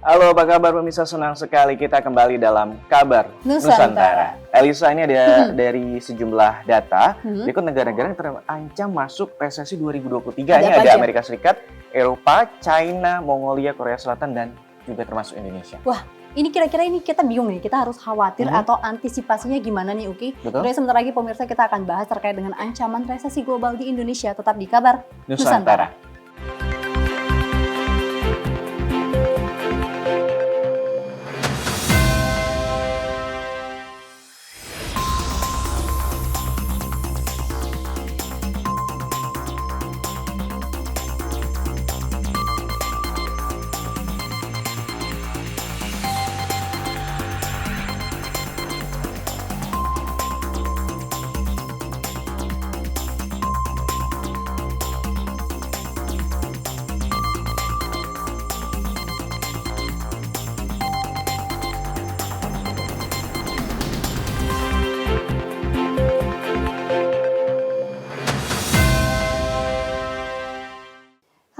Halo, apa kabar pemirsa? Senang sekali kita kembali dalam Kabar Nusantara. Elisa, ini ada dari sejumlah data, berikut negara-negara yang terancam masuk resesi 2023. Ini ada Amerika Serikat, Eropa, China, Mongolia, Korea Selatan, dan juga termasuk Indonesia. Wah, ini kira-kira ini kita bingung nih, kita harus khawatir atau antisipasinya gimana nih, Uki? Terus sebentar lagi pemirsa kita akan bahas terkait dengan ancaman resesi global di Indonesia. Tetap di Kabar Nusantara.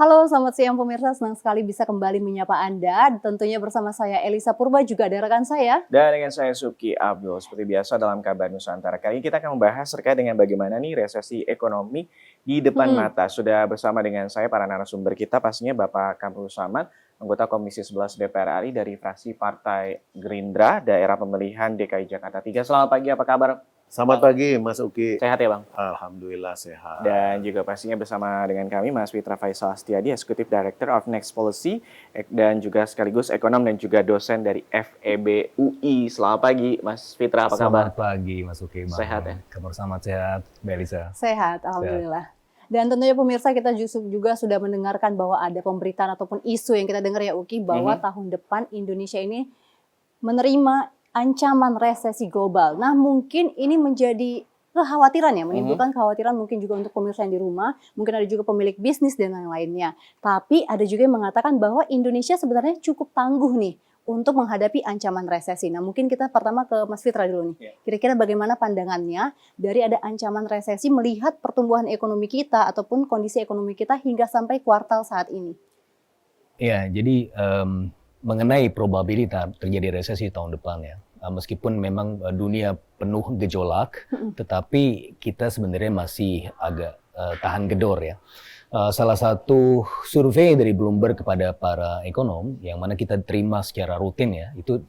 Halo, selamat siang pemirsa. Senang sekali bisa kembali menyapa Anda. Tentunya bersama saya Elisa Purba, juga ada rekan saya. Dan dengan saya Suki Abdul. Seperti biasa dalam Kabar Nusantara. Kali ini kita akan membahas terkait dengan bagaimana nih resesi ekonomi di depan mata. Sudah bersama dengan saya para narasumber kita, pastinya Bapak Kamrul Samad, anggota Komisi 11 DPR RI dari fraksi Partai Gerindra, Daerah Pemilihan DKI Jakarta 3. Selamat pagi, apa kabar? Selamat pagi Mas Uki. Sehat ya Bang? Alhamdulillah sehat. Dan juga pastinya bersama dengan kami Mas Fitra Faisal Astiadi, Executive Director of Next Policy, dan juga sekaligus ekonom dan juga dosen dari FEB UI. Selamat pagi Mas Fitra, apa kabar? Selamat pagi Mas Uki. Sehat ya? Kabar selamat sehat, Mbak Elisa. Sehat, Alhamdulillah. Dan tentunya pemirsa kita juga sudah mendengarkan bahwa ada pemberitaan ataupun isu yang kita dengar ya Uki, bahwa tahun depan Indonesia ini menerima ancaman resesi global. Nah, mungkin ini menjadi kekhawatiran ya, menimbulkan kekhawatiran mungkin juga untuk pemirsa yang di rumah, mungkin ada juga pemilik bisnis dan lain-lainnya. Tapi ada juga yang mengatakan bahwa Indonesia sebenarnya cukup tangguh nih untuk menghadapi ancaman resesi. Nah, mungkin kita pertama ke Mas Fitra dulu nih. Kira-kira bagaimana pandangannya dari ada ancaman resesi melihat pertumbuhan ekonomi kita ataupun kondisi ekonomi kita hingga sampai kuartal saat ini? Ya, jadi mengenai probabilitas terjadi resesi tahun depan ya, meskipun memang dunia penuh gejolak, tetapi kita sebenarnya masih agak tahan gedor ya. Salah satu survei dari Bloomberg kepada para ekonom yang mana kita terima secara rutin ya, itu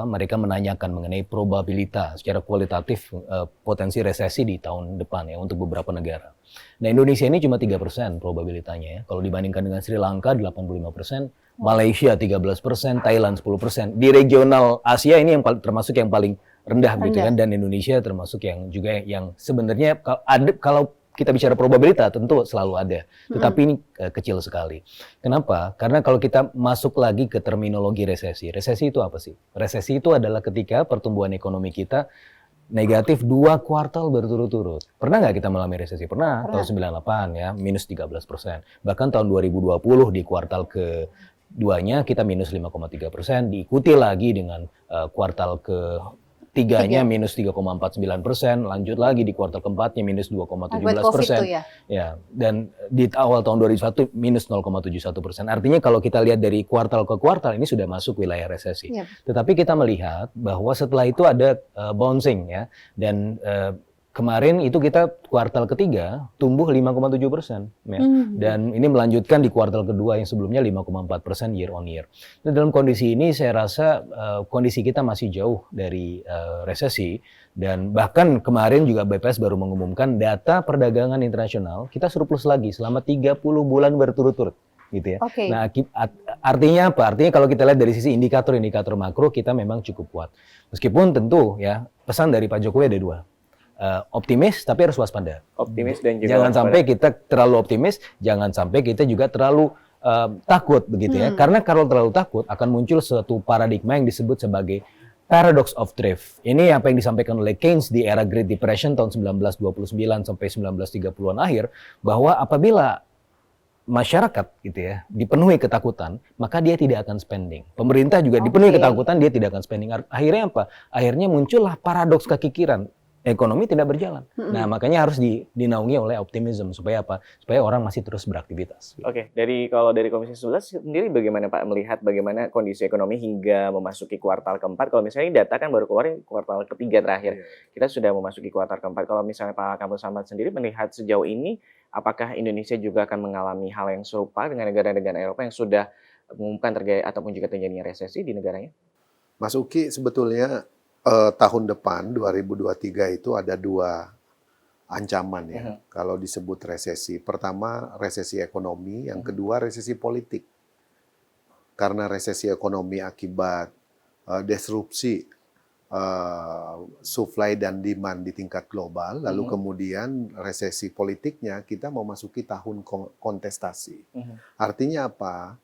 mereka menanyakan mengenai probabilitas secara kualitatif potensi resesi di tahun depan ya untuk beberapa negara. Nah, Indonesia ini cuma 3% probabilitanya ya. Kalau dibandingkan dengan Sri Lanka 85%, Malaysia 13%, Thailand 10%. Di regional Asia ini yang termasuk yang paling rendah begitu kan, dan Indonesia termasuk yang juga yang sebenarnya kalau kita bicara probabilitas tentu selalu ada, tetapi ini kecil sekali. Kenapa? Karena kalau kita masuk lagi ke terminologi resesi. Resesi itu apa sih? Resesi itu adalah ketika pertumbuhan ekonomi kita negatif 2 kuartal berturut-turut. Pernah nggak kita mengalami resesi? Pernah. Tahun 98 ya, minus 13%. Bahkan tahun 2020 di kuartal ke-2-nya kita minus 5,3%, diikuti lagi dengan kuartal ke-3-nya minus 3,49%, lanjut lagi di kuartal ke-4-nya minus 2,17%. Ya, dan di awal tahun 2021 minus 0,71%. Artinya kalau kita lihat dari kuartal ke kuartal ini sudah masuk wilayah resesi. Tetapi kita melihat bahwa setelah itu ada bouncing ya, dan kemarin itu kita kuartal ketiga tumbuh 5,7%, ya. Dan ini melanjutkan di kuartal kedua yang sebelumnya 5,4% year on year. Nah, dalam kondisi ini saya rasa kondisi kita masih jauh dari resesi, dan bahkan kemarin juga BPS baru mengumumkan data perdagangan internasional kita surplus lagi selama 30 bulan berturut-turut. Gitu ya. Nah, artinya apa? Artinya kalau kita lihat dari sisi indikator-indikator makro kita memang cukup kuat. Meskipun tentu ya pesan dari Pak Jokowi ada 2. Optimis tapi harus waspada. Optimis dan juga jangan sampai kita terlalu optimis, jangan sampai kita juga terlalu takut begitu ya. Karena kalau terlalu takut akan muncul suatu paradigma yang disebut sebagai paradox of thrift. Ini apa yang disampaikan oleh Keynes di era Great Depression tahun 1929 sampai 1930-an akhir, bahwa apabila masyarakat gitu ya dipenuhi ketakutan, maka dia tidak akan spending. Pemerintah juga dipenuhi ketakutan, dia tidak akan spending. Akhirnya apa? Akhirnya muncullah paradoks kekikiran. ekonomi tidak berjalan. Nah, makanya harus dinaungi oleh optimism supaya apa? Supaya orang masih terus beraktivitas. Oke, kalau dari Komisi 11 sendiri bagaimana Pak melihat bagaimana kondisi ekonomi hingga memasuki kuartal keempat? Kalau misalnya ini data kan baru keluar kuartal ketiga terakhir, kita sudah memasuki kuartal keempat. Kalau misalnya Pak Kamru Samad sendiri melihat sejauh ini, apakah Indonesia juga akan mengalami hal yang serupa dengan negara-negara Eropa yang sudah mengumumkan terjadi ataupun juga terjadinya resesi di negaranya? Mas Uki, sebetulnya tahun depan 2023 itu ada dua ancaman ya. Kalau disebut resesi, pertama resesi ekonomi, yang kedua resesi politik. Karena resesi ekonomi akibat disrupsi supply dan demand di tingkat global, lalu kemudian resesi politiknya kita memasuki tahun kontestasi. Artinya apa?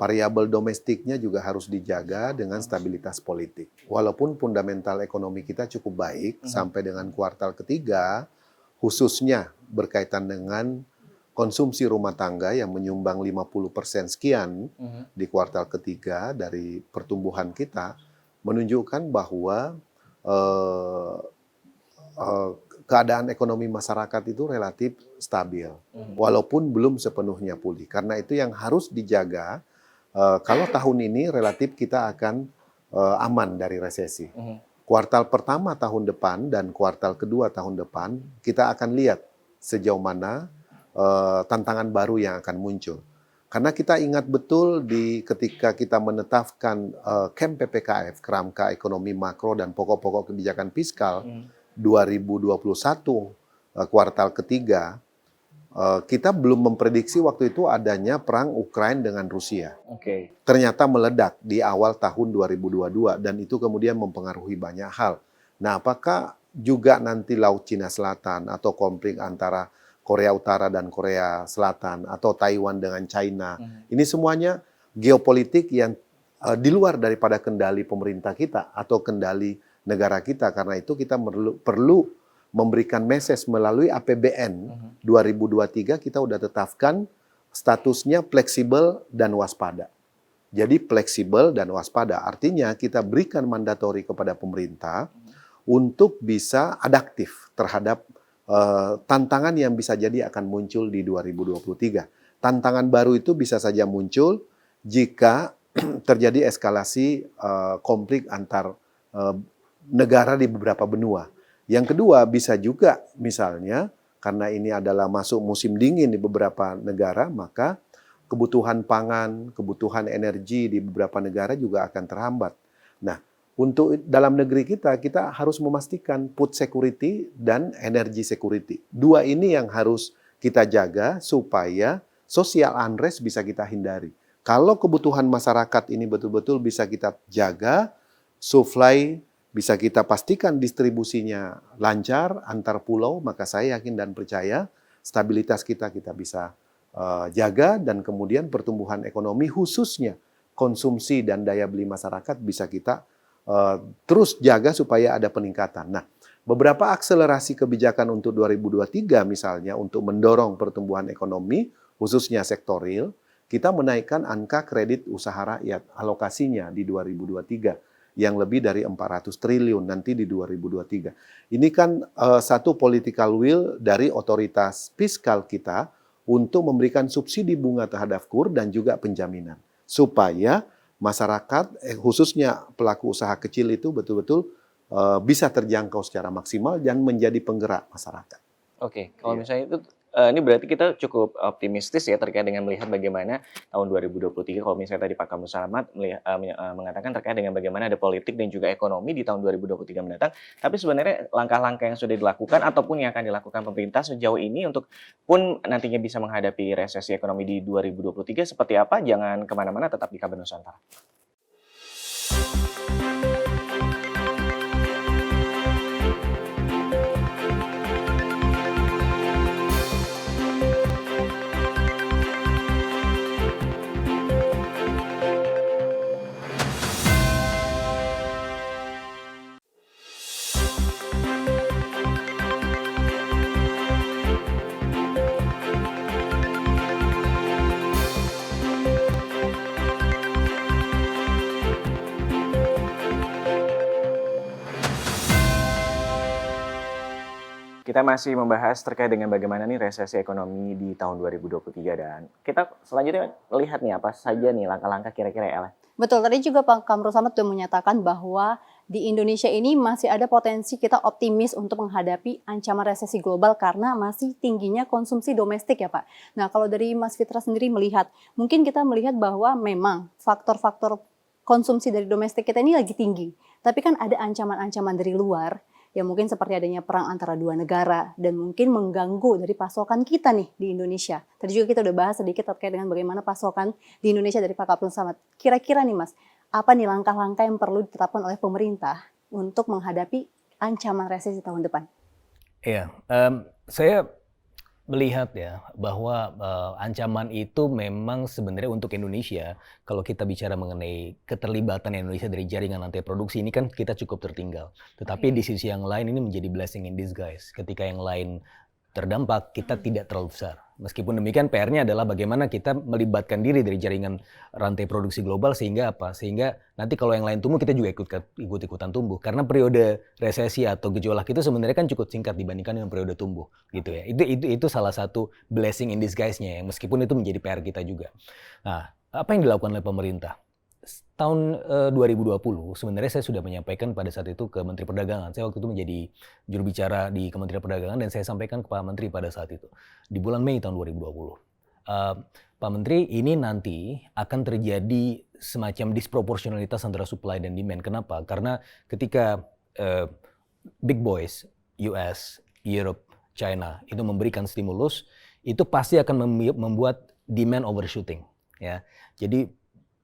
Variabel domestiknya juga harus dijaga dengan stabilitas politik. Walaupun fundamental ekonomi kita cukup baik sampai dengan kuartal ketiga, khususnya berkaitan dengan konsumsi rumah tangga yang menyumbang 50% sekian di kuartal ketiga dari pertumbuhan kita, menunjukkan bahwa keadaan ekonomi masyarakat itu relatif stabil, walaupun belum sepenuhnya pulih. Karena itu yang harus dijaga. Kalau tahun ini relatif kita akan aman dari resesi. Kuartal pertama tahun depan dan kuartal kedua tahun depan kita akan lihat sejauh mana tantangan baru yang akan muncul. Karena kita ingat betul ketika kita menetapkan KEM PPKF, Kerangka Ekonomi Makro dan Pokok-pokok Kebijakan Fiskal 2021 kuartal ketiga, kita belum memprediksi waktu itu adanya perang Ukraina dengan Rusia. Ternyata meledak di awal tahun 2022 dan itu kemudian mempengaruhi banyak hal. Nah, apakah juga nanti Laut Cina Selatan atau konflik antara Korea Utara dan Korea Selatan atau Taiwan dengan China, ini semuanya geopolitik yang di luar daripada kendali pemerintah kita atau kendali negara kita. Karena itu kita perlu memberikan message melalui APBN 2023 kita udah tetapkan statusnya fleksibel dan waspada. Jadi fleksibel dan waspada artinya kita berikan mandatori kepada pemerintah untuk bisa adaptif terhadap tantangan yang bisa jadi akan muncul di 2023. Tantangan baru itu bisa saja muncul jika terjadi eskalasi konflik antar negara di beberapa benua. Yang kedua bisa juga misalnya karena ini adalah masuk musim dingin di beberapa negara, maka kebutuhan pangan, kebutuhan energi di beberapa negara juga akan terhambat. Nah, untuk dalam negeri kita harus memastikan food security dan energy security. Dua ini yang harus kita jaga supaya social unrest bisa kita hindari. Kalau kebutuhan masyarakat ini betul-betul bisa kita jaga, supply bisa kita pastikan distribusinya lancar antar pulau, maka saya yakin dan percaya stabilitas kita bisa jaga dan kemudian pertumbuhan ekonomi khususnya konsumsi dan daya beli masyarakat bisa kita terus jaga supaya ada peningkatan. Nah, beberapa akselerasi kebijakan untuk 2023 misalnya untuk mendorong pertumbuhan ekonomi khususnya sektor real, kita menaikkan angka kredit usaha rakyat alokasinya di 2023. Yang lebih dari 400 triliun nanti di 2023. Ini kan satu political will dari otoritas fiskal kita untuk memberikan subsidi bunga terhadap KUR dan juga penjaminan. Supaya masyarakat, khususnya pelaku usaha kecil itu betul-betul bisa terjangkau secara maksimal dan menjadi penggerak masyarakat. Oke, kalau misalnya itu ini berarti kita cukup optimistis ya terkait dengan melihat bagaimana tahun 2023 kalau misalnya tadi Pak Kamru Samad mengatakan terkait dengan bagaimana ada politik dan juga ekonomi di tahun 2023 mendatang. Tapi sebenarnya langkah-langkah yang sudah dilakukan ataupun yang akan dilakukan pemerintah sejauh ini untuk pun nantinya bisa menghadapi resesi ekonomi di 2023 seperti apa? Jangan kemana-mana, tetap di Kabar Nusantara. Kita masih membahas terkait dengan bagaimana nih resesi ekonomi di tahun 2023 dan kita selanjutnya lihat nih apa saja nih langkah-langkah kira-kira ya, Ella. Betul, tadi juga Pak Kamrul Samad sudah menyatakan bahwa di Indonesia ini masih ada potensi kita optimis untuk menghadapi ancaman resesi global karena masih tingginya konsumsi domestik ya Pak. Nah kalau dari Mas Fitra sendiri melihat, mungkin kita melihat bahwa memang faktor-faktor konsumsi dari domestik kita ini lagi tinggi. Tapi kan ada ancaman-ancaman dari luar yang mungkin seperti adanya perang antara dua negara dan mungkin mengganggu dari pasokan kita nih di Indonesia. Tadi juga kita udah bahas sedikit terkait dengan bagaimana pasokan di Indonesia dari Pak Kamrul Samad. Kira-kira nih Mas, apa nih langkah-langkah yang perlu ditetapkan oleh pemerintah untuk menghadapi ancaman resesi tahun depan? Iya, saya melihat ya bahwa ancaman itu memang sebenarnya untuk Indonesia, kalau kita bicara mengenai keterlibatan Indonesia dari jaringan rantai produksi ini kan kita cukup tertinggal. Tetapi di sisi yang lain ini menjadi blessing in disguise. Ketika yang lain terdampak, kita tidak terlalu besar. Meskipun demikian PR-nya adalah bagaimana kita melibatkan diri dari jaringan rantai produksi global sehingga apa? Sehingga nanti kalau yang lain tumbuh kita juga ikut-ikutan tumbuh. Karena periode resesi atau gejolak itu sebenarnya kan cukup singkat dibandingkan dengan periode tumbuh gitu ya. Itu salah satu blessing in disguise-nya ya, meskipun itu menjadi PR kita juga. Nah, apa yang dilakukan oleh pemerintah? Tahun 2020 sebenarnya saya sudah menyampaikan pada saat itu ke Menteri Perdagangan. Saya waktu itu menjadi juru bicara di Kementerian Perdagangan dan saya sampaikan ke Pak Menteri pada saat itu di bulan Mei tahun 2020. Pak Menteri, ini nanti akan terjadi semacam disproporsionalitas antara supply dan demand. Kenapa? Karena ketika big boys, US, Europe, China itu memberikan stimulus, itu pasti akan membuat demand overshooting. Ya, jadi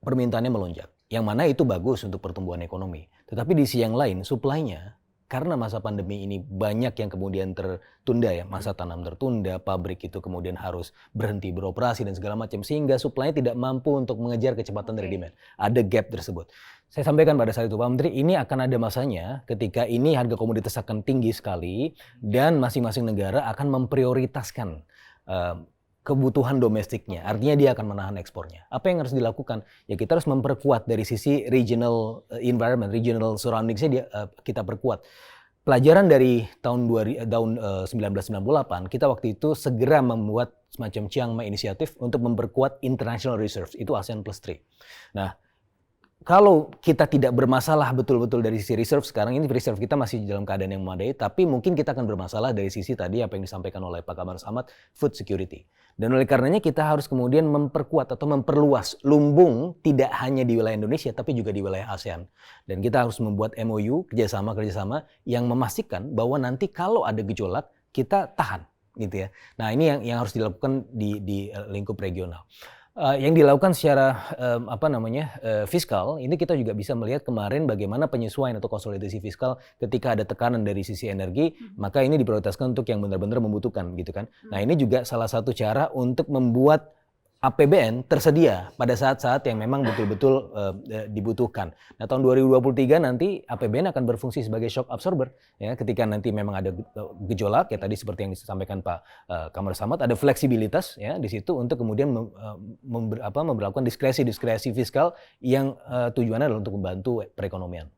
permintaannya melonjak. Yang mana itu bagus untuk pertumbuhan ekonomi. Tetapi di sisi yang lain, supply-nya karena masa pandemi ini banyak yang kemudian tertunda ya, masa tanam tertunda, pabrik itu kemudian harus berhenti beroperasi dan segala macam sehingga supply-nya tidak mampu untuk mengejar kecepatan dari demand. Ada gap tersebut. Saya sampaikan pada saat itu Pak Menteri, ini akan ada masanya ketika ini harga komoditas akan tinggi sekali dan masing-masing negara akan memprioritaskan kebutuhan domestiknya, artinya dia akan menahan ekspornya. Apa yang harus dilakukan? Ya kita harus memperkuat dari sisi regional environment, regional surroundingsnya kita perkuat. Pelajaran dari tahun 1998, kita waktu itu segera membuat semacam Chiang Mai Initiative untuk memperkuat international reserves, itu ASEAN Plus 3. Nah, kalau kita tidak bermasalah betul-betul dari sisi reserve, sekarang ini reserve kita masih dalam keadaan yang memadai, tapi mungkin kita akan bermasalah dari sisi tadi apa yang disampaikan oleh Pak Kamrul Samad, food security. Dan oleh karenanya kita harus kemudian memperkuat atau memperluas lumbung tidak hanya di wilayah Indonesia, tapi juga di wilayah ASEAN. Dan kita harus membuat MOU, kerjasama yang memastikan bahwa nanti kalau ada gejolak, kita tahan. Gitu ya. Nah ini yang harus dilakukan di lingkup regional. Yang dilakukan secara fiskal, ini kita juga bisa melihat kemarin bagaimana penyesuaian atau konsolidasi fiskal ketika ada tekanan dari sisi energi, maka ini diprioritaskan untuk yang benar-benar membutuhkan gitu kan. Nah ini juga salah satu cara untuk membuat APBN tersedia pada saat-saat yang memang betul-betul dibutuhkan. Nah tahun 2023 nanti APBN akan berfungsi sebagai shock absorber ya ketika nanti memang ada gejolak ya tadi seperti yang disampaikan Pak Kamrul Samad ada fleksibilitas ya di situ untuk kemudian memberlakukan diskresi fiskal yang tujuannya adalah untuk membantu perekonomian.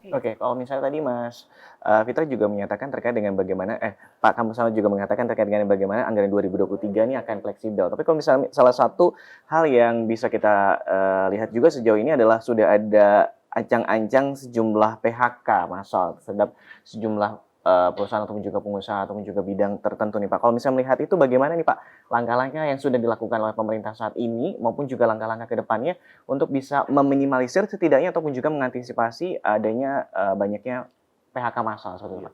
Oke, kalau misalnya tadi Mas Fitra juga menyatakan terkait dengan bagaimana, Pak Kamrul Samad juga mengatakan terkait dengan bagaimana anggaran 2023 ini akan fleksibel. Tapi kalau misalnya salah satu hal yang bisa kita lihat juga sejauh ini adalah sudah ada ancang-ancang sejumlah PHK massal terhadap sejumlah perusahaan ataupun juga pengusaha ataupun juga bidang tertentu nih Pak. Kalau misalnya melihat itu bagaimana nih Pak langkah-langkah yang sudah dilakukan oleh pemerintah saat ini maupun juga langkah-langkah ke depannya untuk bisa meminimalisir setidaknya ataupun juga mengantisipasi adanya banyaknya PHK massal seperti itu Pak.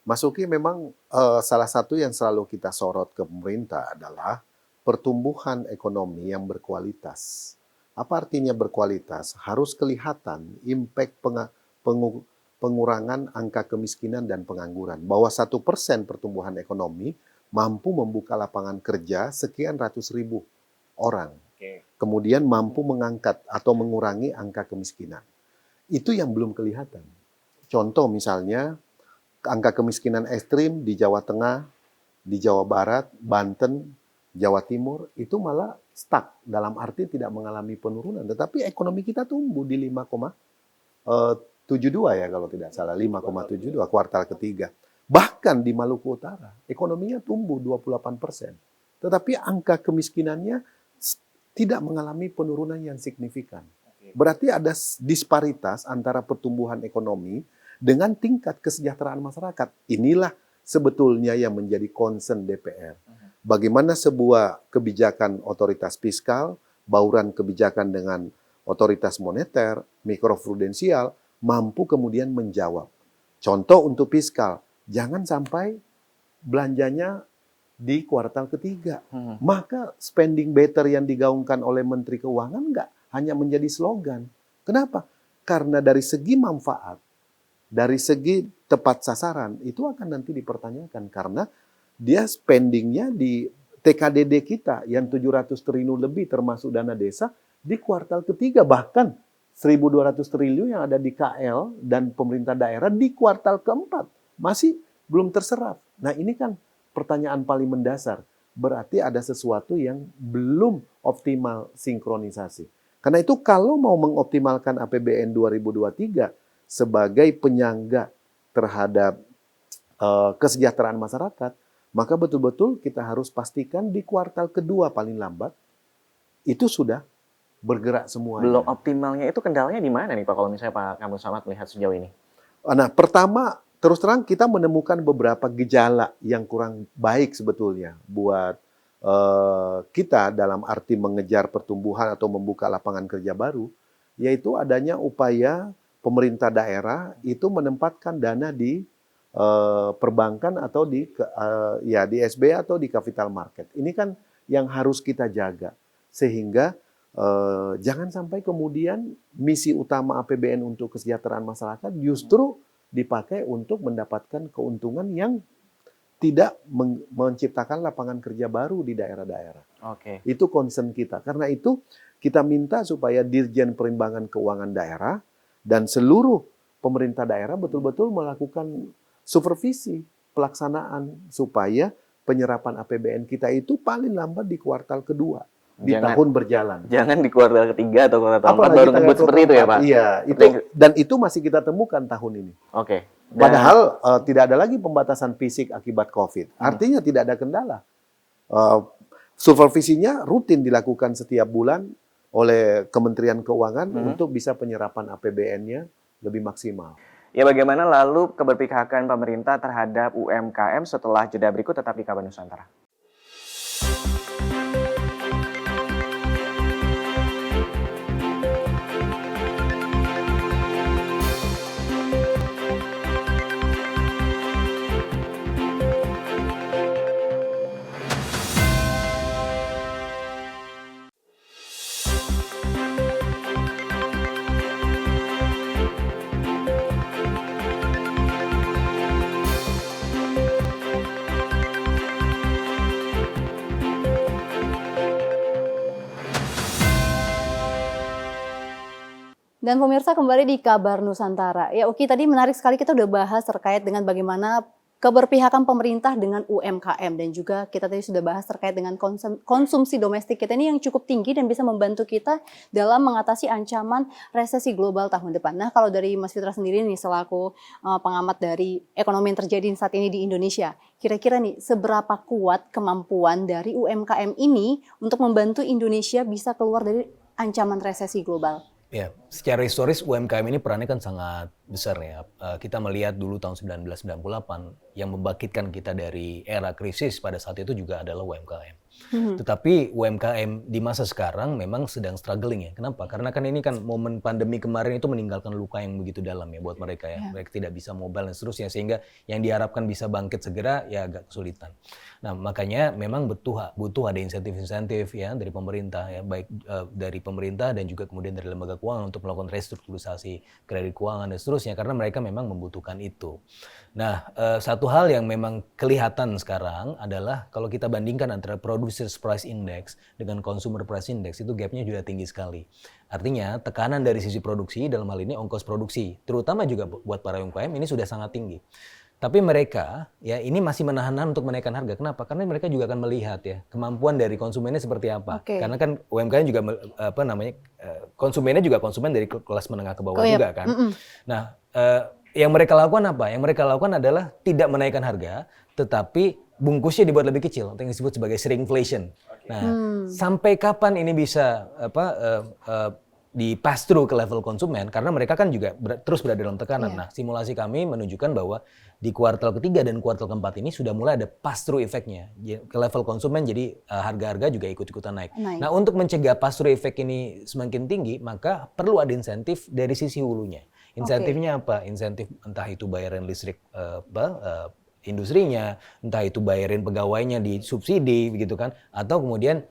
Mas Uki memang salah satu yang selalu kita sorot ke pemerintah adalah pertumbuhan ekonomi yang berkualitas. Apa artinya berkualitas? Harus kelihatan impact pengurangan angka kemiskinan dan pengangguran. Bahwa 1% pertumbuhan ekonomi mampu membuka lapangan kerja sekian ratus ribu orang. Kemudian mampu mengangkat atau mengurangi angka kemiskinan. Itu yang belum kelihatan. Contoh misalnya, angka kemiskinan ekstrim di Jawa Tengah, di Jawa Barat, Banten, Jawa Timur, itu malah stuck. Dalam arti tidak mengalami penurunan. Tetapi ekonomi kita tumbuh di 5,72 ya kalau tidak salah, 5,72 kuartal ketiga. Bahkan di Maluku Utara, ekonominya tumbuh 28%. Tetapi angka kemiskinannya tidak mengalami penurunan yang signifikan. Berarti ada disparitas antara pertumbuhan ekonomi dengan tingkat kesejahteraan masyarakat. Inilah sebetulnya yang menjadi concern DPR. Bagaimana sebuah kebijakan otoritas fiskal, bauran kebijakan dengan otoritas moneter, mikroprudensial, mampu kemudian menjawab. Contoh untuk fiskal, jangan sampai belanjanya di kuartal ketiga. Maka spending better yang digaungkan oleh Menteri Keuangan nggak hanya menjadi slogan. Kenapa? Karena dari segi manfaat, dari segi tepat sasaran, itu akan nanti dipertanyakan. Karena dia spendingnya di TKDD kita yang 700 triliun lebih termasuk dana desa di kuartal ketiga. Bahkan 1.200 triliun yang ada di KL dan pemerintah daerah di kuartal keempat masih belum terserap. Nah ini kan pertanyaan paling mendasar. Berarti ada sesuatu yang belum optimal sinkronisasi. Karena itu kalau mau mengoptimalkan APBN 2023 sebagai penyangga terhadap kesejahteraan masyarakat, maka betul-betul kita harus pastikan di kuartal kedua paling lambat itu sudah bergerak semuanya. Belum optimalnya itu kendalanya di mana nih Pak, kalau misalnya Pak Kamru Samad melihat sejauh ini? Nah, pertama, terus terang kita menemukan beberapa gejala yang kurang baik sebetulnya buat kita dalam arti mengejar pertumbuhan atau membuka lapangan kerja baru, yaitu adanya upaya pemerintah daerah itu menempatkan dana di perbankan atau di SBA atau di capital market. Ini kan yang harus kita jaga sehingga jangan sampai kemudian misi utama APBN untuk kesejahteraan masyarakat justru dipakai untuk mendapatkan keuntungan yang tidak menciptakan lapangan kerja baru di daerah-daerah. Oke. Itu concern kita. Karena itu kita minta supaya Dirjen Perimbangan Keuangan Daerah dan seluruh pemerintah daerah betul-betul melakukan supervisi pelaksanaan supaya penyerapan APBN kita itu paling lambat di kuartal kedua di tahun berjalan. Jangan di kuartal ketiga atau kuartal keempat Apalagi baru ngebut seperti itu ya Pak? Iya, dan itu masih kita temukan tahun ini. Oke. Padahal tidak ada lagi pembatasan fisik akibat COVID. Artinya tidak ada kendala. Supervisinya rutin dilakukan setiap bulan oleh Kementerian Keuangan untuk bisa penyerapan APBN-nya lebih maksimal. Ya, bagaimana lalu keberpihakan pemerintah terhadap UMKM setelah jeda berikut, tetap di Kabar Nusantara. Dan pemirsa, kembali di Kabar Nusantara. Ya Uki, tadi menarik sekali kita udah bahas terkait dengan bagaimana keberpihakan pemerintah dengan UMKM. Dan juga kita tadi sudah bahas terkait dengan konsumsi domestik kita ini yang cukup tinggi dan bisa membantu kita dalam mengatasi ancaman resesi global tahun depan. Nah, kalau dari Mas Fitra sendiri nih selaku pengamat dari ekonomi yang terjadi saat ini di Indonesia, kira-kira nih seberapa kuat kemampuan dari UMKM ini untuk membantu Indonesia bisa keluar dari ancaman resesi global? Ya, secara historis UMKM ini perannya kan sangat besar ya. Kita melihat dulu tahun 1998 yang membangkitkan kita dari era krisis pada saat itu juga adalah UMKM. Tetapi UMKM di masa sekarang memang sedang struggling ya. Kenapa? Karena kan ini kan momen pandemi kemarin itu meninggalkan luka yang begitu dalam ya buat mereka ya. Mereka tidak bisa mobile dan seterusnya sehingga yang diharapkan bisa bangkit segera ya agak kesulitan. Nah, makanya memang butuh ada insentif-insentif ya dari pemerintah ya, baik dari pemerintah dan juga kemudian dari lembaga keuangan untuk melakukan restrukturisasi kredit keuangan dan seterusnya karena mereka memang membutuhkan itu. Nah, satu hal yang memang kelihatan sekarang adalah kalau kita bandingkan antara Producers Price Index dengan Consumer Price Index itu gapnya juga tinggi sekali. Artinya tekanan dari sisi produksi dalam hal ini ongkos produksi, terutama juga buat para UMKM ini sudah sangat tinggi. Tapi mereka ya ini masih menahan untuk menaikkan harga. Kenapa? Karena mereka juga akan melihat ya kemampuan dari konsumennya seperti apa. Karena kan UMKM juga konsumennya juga konsumen dari kelas menengah ke bawah juga kan. Nah, Yang mereka lakukan apa? Yang mereka lakukan adalah tidak menaikkan harga, tetapi bungkusnya dibuat lebih kecil, atau yang disebut sebagai shrinkflation. Nah, sampai kapan ini bisa di pass through ke level konsumen? Karena mereka kan juga terus berada dalam tekanan. Iya. Nah, simulasi kami menunjukkan bahwa di kuartal ketiga dan kuartal keempat ini sudah mulai ada pass through efeknya ke level konsumen, jadi harga-harga juga ikut-ikutan naik. Naik. Nah, untuk mencegah pass through efek ini semakin tinggi, maka perlu ada insentif dari sisi hulunya. Insentifnya apa? Insentif entah itu bayaran listrik industrinya, entah itu bayarin pegawainya di subsidi begitu kan, atau kemudian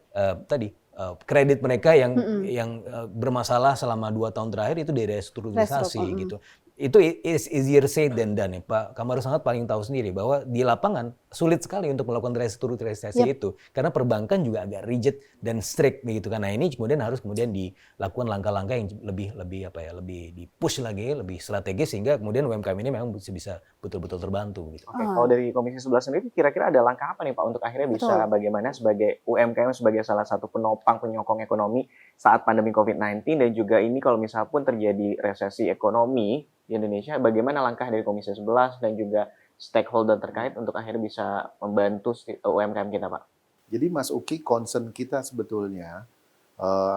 kredit mereka yang bermasalah selama 2 tahun terakhir itu direstrukturisasi gitu. Itu is easier said than done ya. Pak Kamarus sangat paling tahu sendiri bahwa di lapangan sulit sekali untuk melakukan restrukturisasi itu karena perbankan juga agak rigid dan strict begitu kan. Nah, ini kemudian harus dilakukan langkah-langkah yang lebih di-push lagi, lebih strategis sehingga kemudian UMKM ini memang bisa betul-betul terbantu gitu. Oke, kalau dari Komisi 11 sendiri kira-kira ada langkah apa nih Pak untuk akhirnya bisa bagaimana sebagai UMKM sebagai salah satu penopang penyokong ekonomi saat pandemi COVID-19 dan juga ini kalau misal pun terjadi resesi ekonomi di Indonesia, bagaimana langkah dari Komisi 11 dan juga stakeholder terkait untuk akhirnya bisa membantu UMKM kita Pak? Jadi Mas Uki, concern kita sebetulnya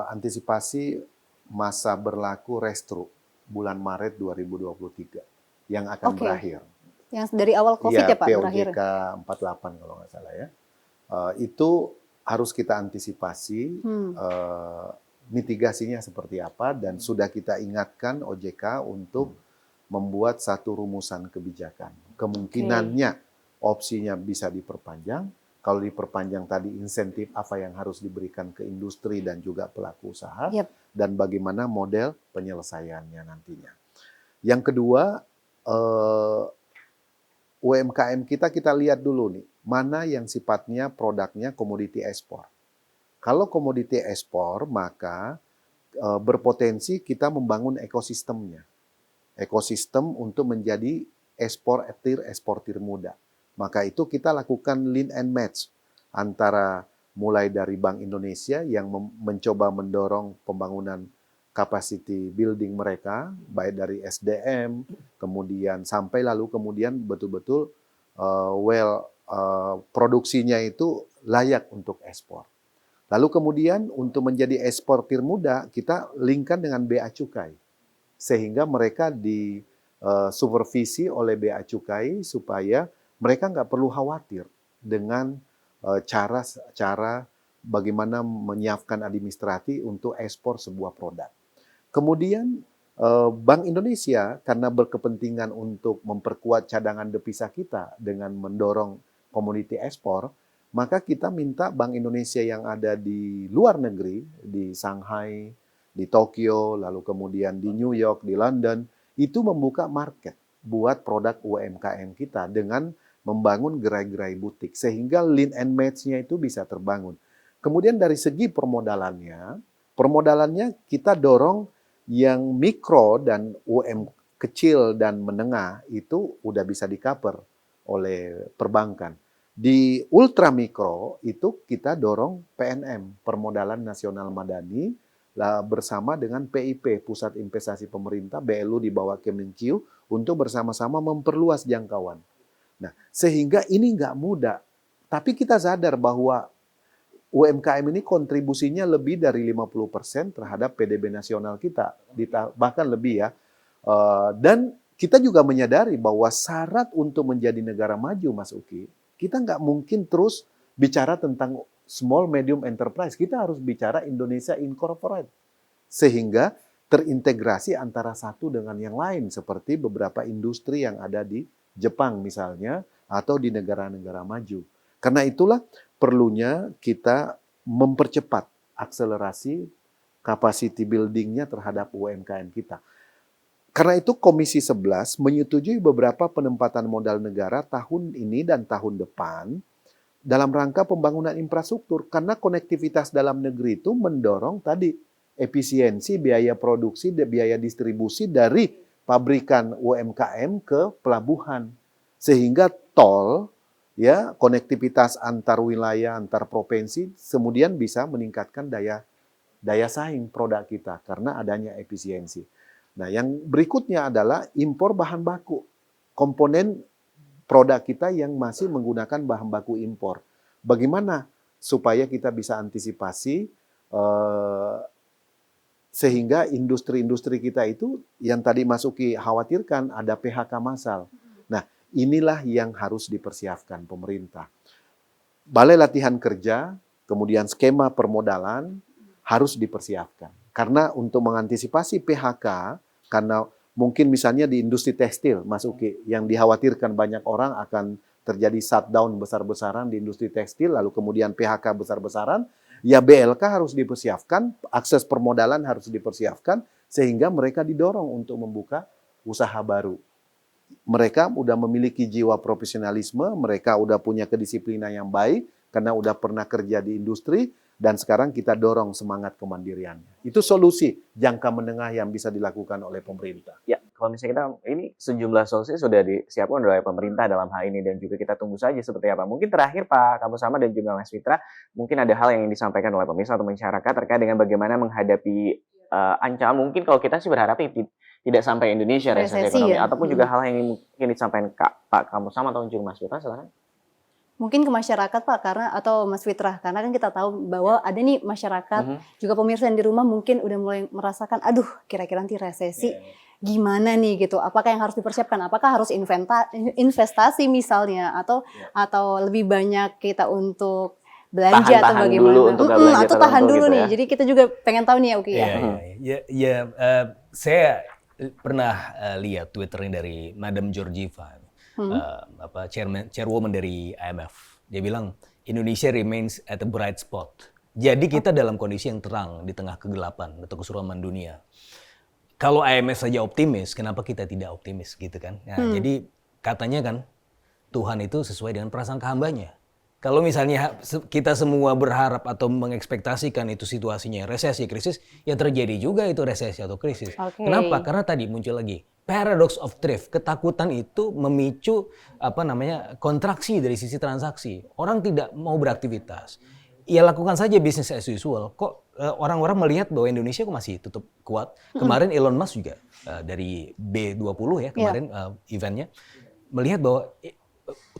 antisipasi masa berlaku restru bulan Maret 2023 yang akan berakhir. Yang dari awal COVID ya Pak berakhir. POJK 48 kalau nggak salah ya. Itu harus kita antisipasi mitigasinya seperti apa dan sudah kita ingatkan OJK untuk membuat satu rumusan kebijakan. Kemungkinannya opsinya bisa diperpanjang. Kalau diperpanjang tadi insentif apa yang harus diberikan ke industri dan juga pelaku usaha dan bagaimana model penyelesaiannya nantinya. Yang kedua, UMKM kita lihat dulu nih, mana yang sifatnya produknya komoditi ekspor. Kalau komoditi ekspor, maka berpotensi kita membangun ekosistemnya. Ekosistem untuk menjadi eksportir muda. Maka itu kita lakukan lean and match antara mulai dari Bank Indonesia yang mencoba mendorong pembangunan capacity building mereka, baik dari SDM, kemudian sampai lalu kemudian betul-betul produksinya itu layak untuk ekspor. Lalu kemudian untuk menjadi eksportir muda, kita linkkan dengan bea cukai. Sehingga mereka disupervisi oleh bea cukai supaya mereka nggak perlu khawatir dengan cara bagaimana menyiapkan administrasi untuk ekspor sebuah produk. Kemudian Bank Indonesia karena berkepentingan untuk memperkuat cadangan devisa kita dengan mendorong komoditi ekspor, maka kita minta Bank Indonesia yang ada di luar negeri, di Shanghai, di Tokyo, lalu kemudian di New York, di London, itu membuka market buat produk UMKM kita dengan membangun gerai-gerai butik. Sehingga lean and match-nya itu bisa terbangun. Kemudian dari segi permodalannya kita dorong yang mikro dan UM kecil dan menengah itu udah bisa di-cover oleh perbankan. Di ultra mikro itu kita dorong PNM, Permodalan Nasional Madani, bersama dengan PIP, Pusat Investasi Pemerintah, BLU di bawah Kemenkyu, untuk bersama-sama memperluas jangkauan. Nah, sehingga ini nggak mudah. Tapi kita sadar bahwa UMKM ini kontribusinya lebih dari 50% terhadap PDB nasional kita, bahkan lebih ya. Dan kita juga menyadari bahwa syarat untuk menjadi negara maju, Mas Uki, kita nggak mungkin terus bicara tentang small medium enterprise, kita harus bicara Indonesia Incorporate. Sehingga terintegrasi antara satu dengan yang lain, seperti beberapa industri yang ada di Jepang misalnya, atau di negara-negara maju. Karena itulah perlunya kita mempercepat akselerasi capacity building-nya terhadap UMKM kita. Karena itu Komisi 11 menyetujui beberapa penempatan modal negara tahun ini dan tahun depan dalam rangka pembangunan infrastruktur, karena konektivitas dalam negeri itu mendorong tadi efisiensi biaya produksi dan biaya distribusi dari pabrikan UMKM ke pelabuhan, sehingga tol ya konektivitas antar wilayah, antar provinsi kemudian bisa meningkatkan daya saing produk kita karena adanya efisiensi. Nah, yang berikutnya adalah impor bahan baku. Komponen produk kita yang masih menggunakan bahan baku impor. Bagaimana supaya kita bisa antisipasi sehingga industri-industri kita itu yang tadi Mas Uki khawatirkan ada PHK massal. Nah, inilah yang harus dipersiapkan pemerintah. Balai latihan kerja, kemudian skema permodalan harus dipersiapkan. Karena untuk mengantisipasi PHK, karena mungkin misalnya di industri tekstil, Mas Uki, yang dikhawatirkan banyak orang akan terjadi shutdown besar-besaran di industri tekstil, lalu kemudian PHK besar-besaran, ya BLK harus dipersiapkan, akses permodalan harus dipersiapkan, sehingga mereka didorong untuk membuka usaha baru. Mereka udah memiliki jiwa profesionalisme, mereka udah punya kedisiplinan yang baik, karena udah pernah kerja di industri, dan sekarang kita dorong semangat kemandiriannya. Itu solusi jangka menengah yang bisa dilakukan oleh pemerintah. Ya, kalau misalnya kita ini sejumlah solusi sudah disiapkan oleh pemerintah dalam hal ini dan juga kita tunggu saja seperti apa. Mungkin terakhir Pak Kamu Samad dan juga Mas Fitra, mungkin ada hal yang ingin disampaikan oleh pemirsa atau masyarakat terkait dengan bagaimana menghadapi ancaman. Mungkin kalau kita sih berharap tidak sampai Indonesia resesi ekonomi, ya. ataupun juga hal yang mungkin disampaikan Pak Kamu Samad atau juga Mas Fitra, silakan. Mungkin ke masyarakat Pak, karena atau Mas Fitra, karena kan kita tahu bahwa ada nih masyarakat, juga pemirsa yang di rumah mungkin udah mulai merasakan, aduh kira-kira nanti resesi gimana nih gitu, apakah yang harus dipersiapkan, apakah harus investasi misalnya, atau lebih banyak kita untuk belanja atau bagaimana, dulu untuk belanja atau tahan tertentu dulu gitu nih, ya. jadi kita juga pengen tahu nih ya Uki ya. Saya pernah lihat Twitternya dari Madam Georgieva, chairwoman dari IMF. Dia bilang Indonesia remains at a bright spot. Jadi kita dalam kondisi yang terang di tengah kegelapan atau kesuraman dunia. Kalau IMF saja optimis, kenapa kita tidak optimis gitu kan? Nah, jadi katanya kan Tuhan itu sesuai dengan prasangka hambanya. Kalau misalnya kita semua berharap atau mengekspektasikan itu situasinya resesi, krisis, ya terjadi juga itu resesi atau krisis. Okay. Kenapa? Karena tadi muncul lagi paradox of thrift. Ketakutan itu memicu kontraksi dari sisi transaksi. Orang tidak mau beraktivitas. Ya lakukan saja business as usual. Kok orang-orang melihat bahwa Indonesia kok masih tutup kuat. Kemarin Elon Musk juga dari B20 ya kemarin eventnya melihat bahwa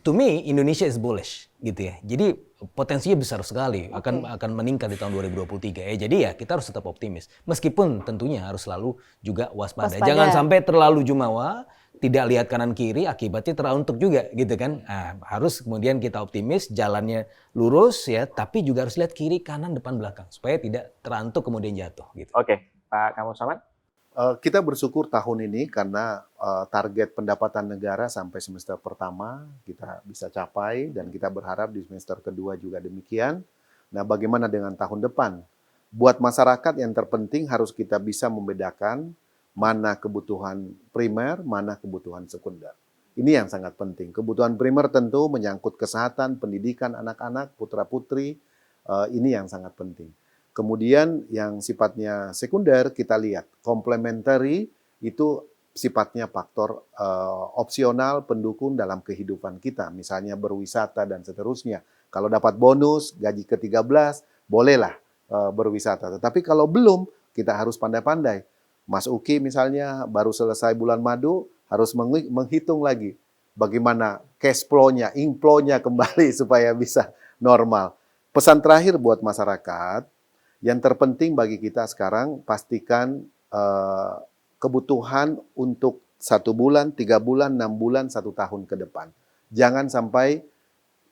to me Indonesia is bullish gitu ya. Jadi potensinya besar sekali akan meningkat di tahun 2023. Jadi ya kita harus tetap optimis. Meskipun tentunya harus selalu juga waspada. Jangan sampai terlalu jumawa, tidak lihat kanan kiri, akibatnya teruntuk juga gitu kan. Nah, harus kemudian kita optimis, jalannya lurus ya, tapi juga harus lihat kiri, kanan, depan, belakang supaya tidak terantuk kemudian jatuh gitu. Oke, Pak Kamu Samad. Kita bersyukur tahun ini karena target pendapatan negara sampai semester pertama kita bisa capai dan kita berharap di semester kedua juga demikian. Nah, bagaimana dengan tahun depan? Buat masyarakat yang terpenting harus kita bisa membedakan mana kebutuhan primer, mana kebutuhan sekunder. Ini yang sangat penting. Kebutuhan primer tentu menyangkut kesehatan, pendidikan anak-anak, putra-putri, ini yang sangat penting. Kemudian yang sifatnya sekunder kita lihat, complementary itu sifatnya faktor opsional pendukung dalam kehidupan kita. Misalnya berwisata dan seterusnya. Kalau dapat bonus, gaji ke-13, bolehlah berwisata. Tetapi kalau belum, kita harus pandai-pandai. Mas Uki misalnya baru selesai bulan madu, harus menghitung lagi bagaimana cash flow-nya, inflow-nya kembali supaya bisa normal. Pesan terakhir buat masyarakat, yang terpenting bagi kita sekarang pastikan kebutuhan untuk 1 bulan, 3 bulan, 6 bulan, 1 tahun ke depan. Jangan sampai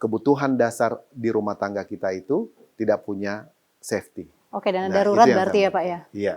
kebutuhan dasar di rumah tangga kita itu tidak punya safety. Oke, dana darurat berarti ya Pak ya? Iya.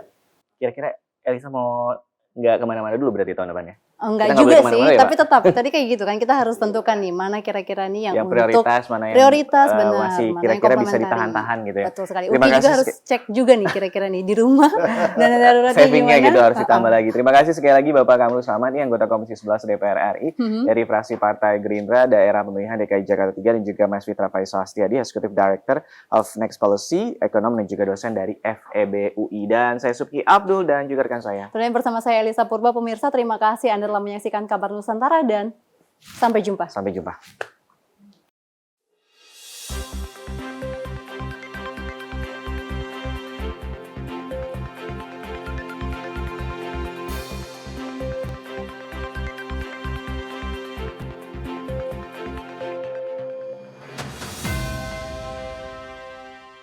Kira-kira Elisa mau nggak kemana-mana dulu berarti tahun depannya? Enggak juga sih, tapi tetap tadi kayak gitu kan kita harus tentukan nih mana kira-kira nih yang prioritas, untuk mana yang prioritas benar, masih mana kira-kira yang bisa ditahan-tahan gitu ya. Betul sekali. Terima Uki kasih juga harus cek juga nih kira-kira nih di rumah dana daruratnya savingnya gimana. gitu harus ditambah lagi. Terima kasih sekali lagi Bapak Kamrul Samad, nih anggota Komisi 11 DPR RI dari fraksi Partai Gerindra Daerah Pemilihan DKI Jakarta 3 dan juga Mas Fitra Faisal Astiadi, Executive Director of Next Policy, ekonom dan juga dosen dari FEB UI. Dan saya Subki Abdul dan juga rekan saya. Tentunya bersama saya Elisa Purba. Pemirsa, terima kasih Anda telah menyaksikan Kabar Nusantara dan sampai jumpa. Sampai jumpa.